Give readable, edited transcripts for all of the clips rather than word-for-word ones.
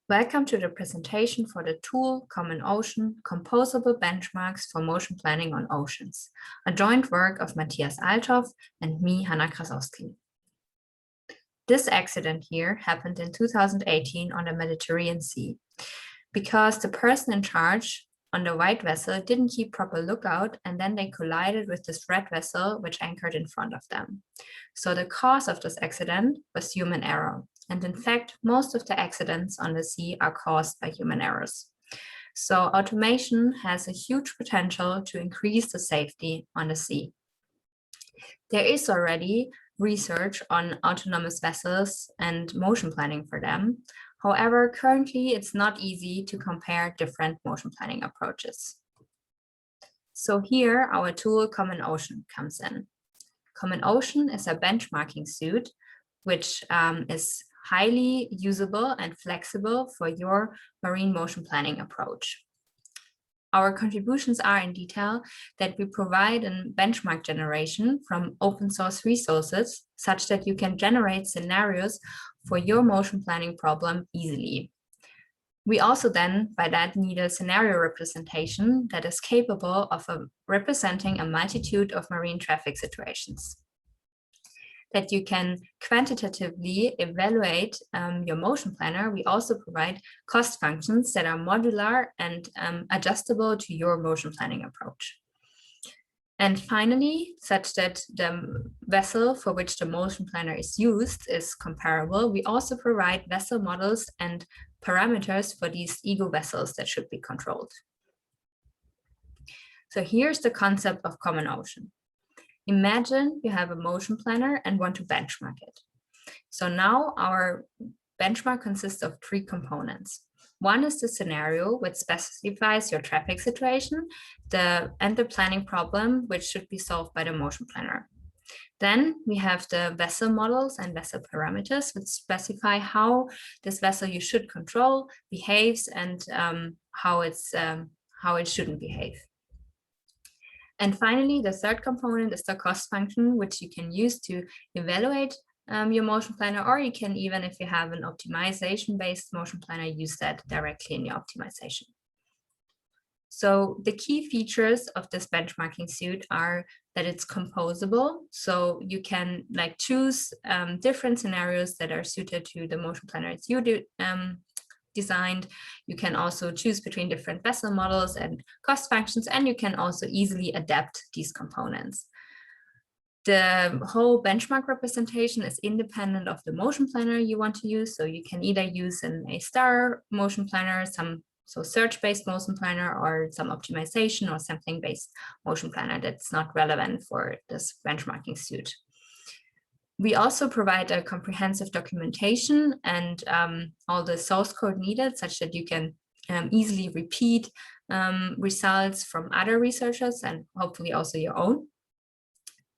Welcome to the presentation for the tool CommonOcean Composable Benchmarks for Motion Planning on Oceans, a joint work of Matthias Althoff and me, Hanna Krasowski. This accident here happened in 2018 on the Mediterranean Sea because the person in charge on the white vessel didn't keep proper lookout, and then they collided with this red vessel which anchored in front of them. So the cause of this accident was human error. And in fact, most of the accidents on the sea are caused by human errors. So automation has a huge potential to increase the safety on the sea. There is already research on autonomous vessels and motion planning for them. However, currently it's not easy to compare different motion planning approaches. So here our tool CommonOcean comes in. CommonOcean is a benchmarking suite which is highly usable and flexible for your marine motion planning approach. Our contributions are in detail that we provide a benchmark generation from open source resources such that you can generate scenarios for your motion planning problem easily. We also then, by that, need a scenario representation that is capable of representing a multitude of marine traffic situations. That you can quantitatively evaluate your motion planner, we also provide cost functions that are modular and adjustable to your motion planning approach. And finally, such that the vessel for which the motion planner is used is comparable, we also provide vessel models and parameters for these ego vessels that should be controlled. So here's the concept of CommonOcean. Imagine you have a motion planner and want to benchmark it. So now our benchmark consists of three components. One is the scenario, which specifies your traffic situation, and the planning problem, which should be solved by the motion planner. Then we have the vessel models and vessel parameters, which specify how this vessel you should control behaves and how it shouldn't behave. And finally, the third component is the cost function, which you can use to evaluate your motion planner, or you can even, if you have an optimization-based motion planner, use that directly in your optimization. So the key features of this benchmarking suite are that it's composable. So you can choose different scenarios that are suited to the motion planner it's designed. You can also choose between different vessel models and cost functions, and you can also easily adapt these components. The whole benchmark representation is independent of the motion planner you want to use. So you can either use an A-star motion planner, so search-based motion planner, or some optimization or sampling-based motion planner that's not relevant for this benchmarking suite. We also provide a comprehensive documentation and all the source code needed, such that you can easily repeat results from other researchers and hopefully also your own.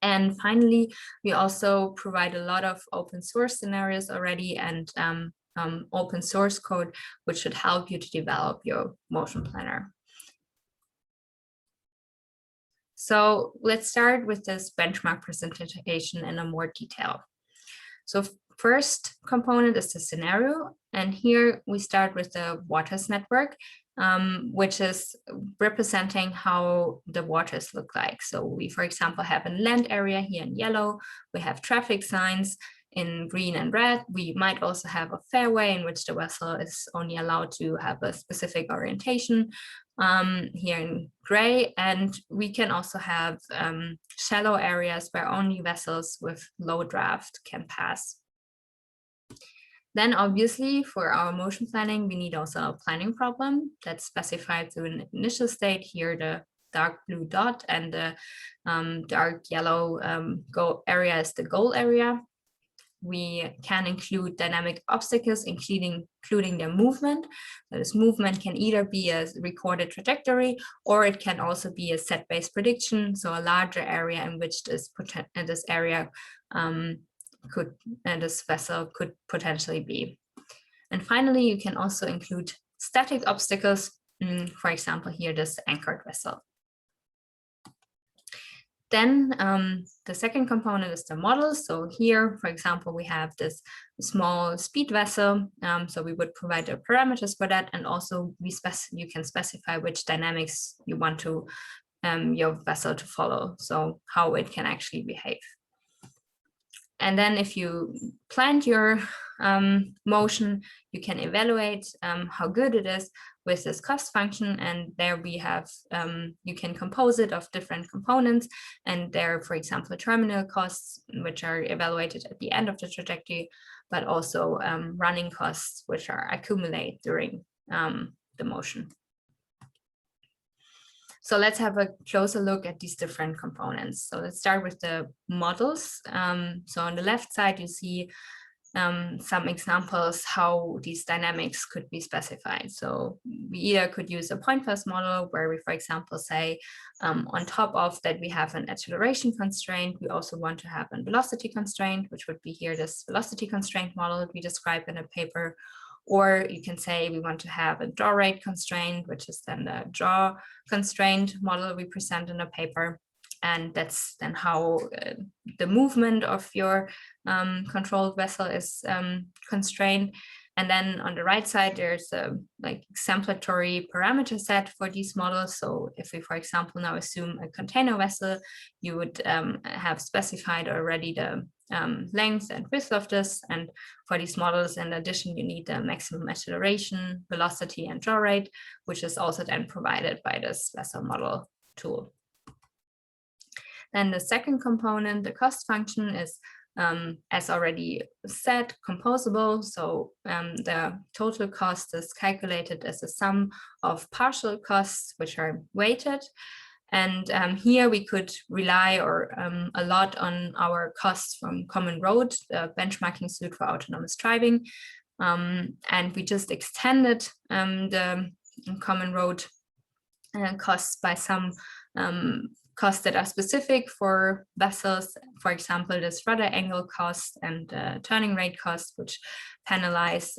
And finally, we also provide a lot of open source scenarios already and open source code, which should help you to develop your motion planner. So let's start with this benchmark presentation in a more detail. So first component is the scenario. And here we start with the waters network, which is representing how the waters look like. So we, for example, have a land area here in yellow. We have traffic signs in green and red. We might also have a fairway in which the vessel is only allowed to have a specific orientation here in gray. And we can also have shallow areas where only vessels with low draft can pass. Then obviously for our motion planning, we need also a planning problem that's specified through an initial state, here the dark blue dot, and the dark yellow area is the goal area. We can include dynamic obstacles, including their movement. This movement can either be a recorded trajectory, or it can also be a set-based prediction, so a larger area in which this vessel could potentially be. And finally, you can also include static obstacles, for example, here this anchored vessel. Then the second component is the model. So here, for example, we have this small speed vessel. So we would provide the parameters for that, and also you can specify which dynamics you want to your vessel to follow, so how it can actually behave. And then if you planned your motion, you can evaluate how good it is with this cost function. And there we have, you can compose it of different components. And there, for example, terminal costs, which are evaluated at the end of the trajectory, but also running costs, which are accumulated during the motion. So let's have a closer look at these different components. So let's start with the models. So on the left side, you see some examples how these dynamics could be specified. So we either could use a point first model where we, for example, say on top of that we have an acceleration constraint, we also want to have a velocity constraint, which would be here this velocity constraint model we describe in a paper. Or you can say we want to have a draw rate constraint, which is then the draw constraint model we present in a paper. And that's then how the movement of your controlled vessel is constrained. And then on the right side, there's a exemplary parameter set for these models. So if we, for example, now assume a container vessel, you would have specified already the length and width of this. And for these models, in addition, you need the maximum acceleration, velocity, and draw rate, which is also then provided by this vessel model tool. Then the second component, the cost function, is, as already said, composable. So the total cost is calculated as a sum of partial costs, which are weighted. And here we could rely a lot on our costs from Common Road, the benchmarking suite for autonomous driving. And we just extended the Common Road costs by some costs that are specific for vessels, for example, this rudder angle cost and turning rate cost, which penalize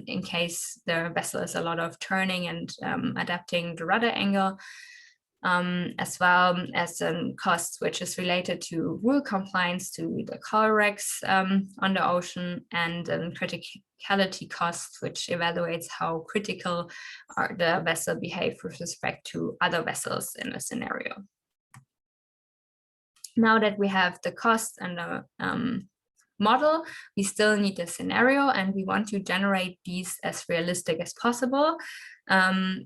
in case the vessel is a lot of turning and adapting the rudder angle, as well as costs which is related to rule compliance to the color regs on the ocean, and criticality costs, which evaluates how critical the vessel behave with respect to other vessels in a scenario. Now that we have the cost and the model, we still need a scenario, and we want to generate these as realistic as possible.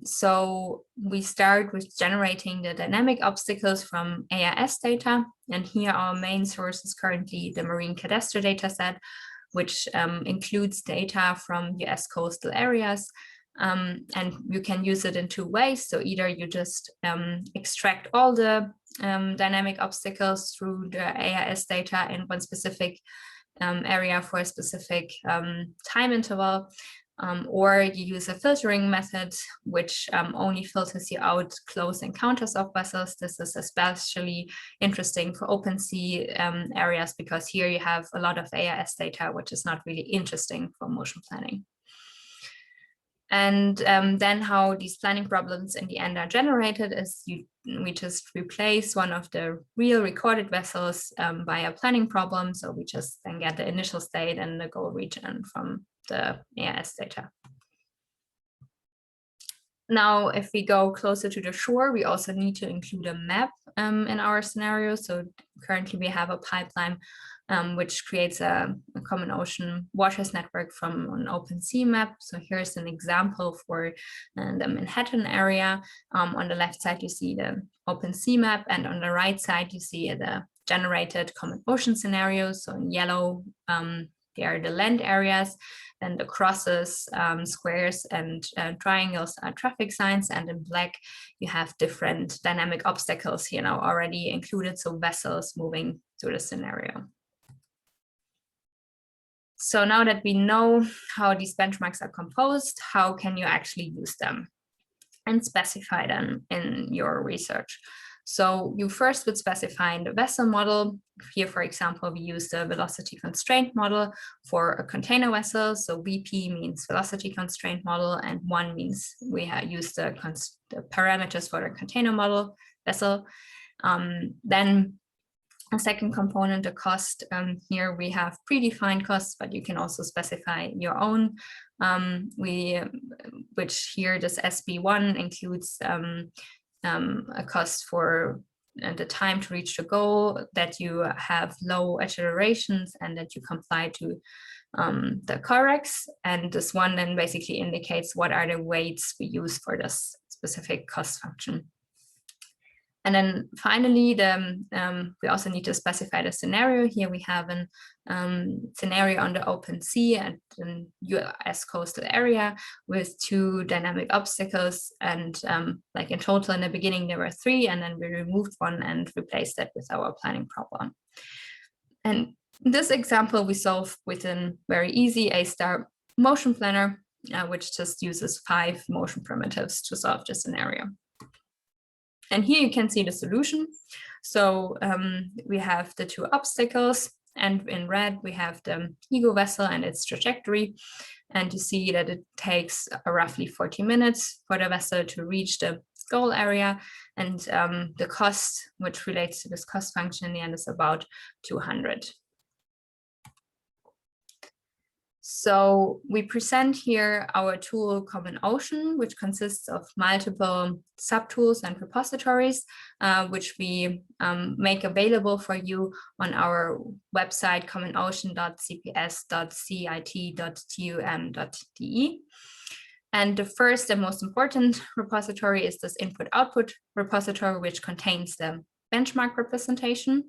So we start with generating the dynamic obstacles from AIS data. And here our main source is currently the marine cadastre dataset, which includes data from US coastal areas. And you can use it in two ways. So either you just extract all the dynamic obstacles through the AIS data in one specific area for a specific time interval, or you use a filtering method, which only filters you out close encounters of vessels. This is especially interesting for open sea areas, because here you have a lot of AIS data, which is not really interesting for motion planning. And then how these planning problems in the end are generated is we just replace one of the real recorded vessels by a planning problem. So we just then get the initial state and the goal region from the AIS data. Now, if we go closer to the shore, we also need to include a map in our scenario. So currently we have a pipeline which creates a CommonOcean waters network from an OpenSeaMap. So here's an example for the Manhattan area. On the left side, you see the OpenSeaMap, and on the right side, you see the generated CommonOcean scenarios. So in yellow, they are the land areas, and the crosses, squares, and triangles are traffic signs, and in black you have different dynamic obstacles here now already included, so vessels moving through the scenario. So now that we know how these benchmarks are composed, how can you actually use them and specify them in your research? So you first would specify in the vessel model. Here, for example, we use the velocity constraint model for a container vessel. So VP means velocity constraint model, and 1 means we use the parameters for the container model vessel. Then A second component, the cost. Here we have predefined costs, but you can also specify your own. Which here this SB1 includes a cost for the time to reach the goal, that you have low accelerations, and that you comply to the corrects. And this one then basically indicates what are the weights we use for this specific cost function. And then finally, we also need to specify the scenario. Here we have a scenario on the open sea at the US coastal area with 2 dynamic obstacles. And like in total in the beginning, there were 3, and then we removed 1 and replaced that with our planning problem. And this example we solve with a very easy A-star motion planner, which just uses 5 motion primitives to solve the scenario. And here you can see the solution. So we have the 2 obstacles, and in red we have the Ego vessel and its trajectory. And you see that it takes roughly 40 minutes for the vessel to reach the goal area. And the cost, which relates to this cost function in the end, is about 200. So we present here our tool CommonOcean, which consists of multiple subtools and repositories, which we make available for you on our website, commonocean.cps.cit.tum.de. And the first and most important repository is this input-output repository, which contains the benchmark representation.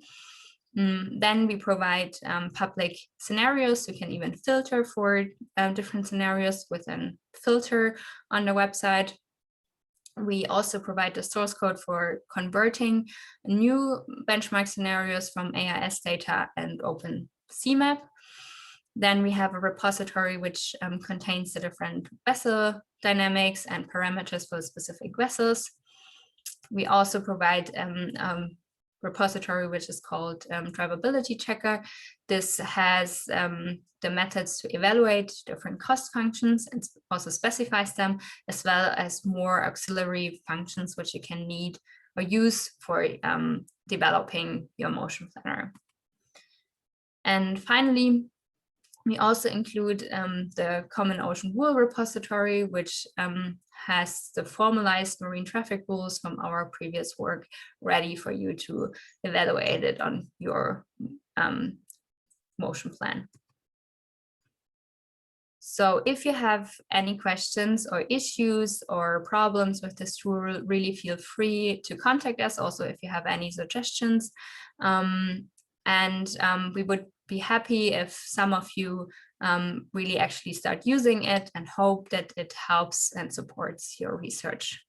Then we provide public scenarios. You can even filter for different scenarios with a filter on the website. We also provide the source code for converting new benchmark scenarios from AIS data and OpenSeaMap. Then we have a repository which contains the different vessel dynamics and parameters for specific vessels. We also provide repository which is called drivability checker. This has the methods to evaluate different cost functions and also specifies them, as well as more auxiliary functions which you can need or use for developing your motion planner. And finally, we also include the CommonOcean rule repository, which has the formalized marine traffic rules from our previous work ready for you to evaluate it on your motion plan. So if you have any questions or issues or problems with this tool, really feel free to contact us. Also, if you have any suggestions, we would be happy if some of you really actually start using it, and hope that it helps and supports your research.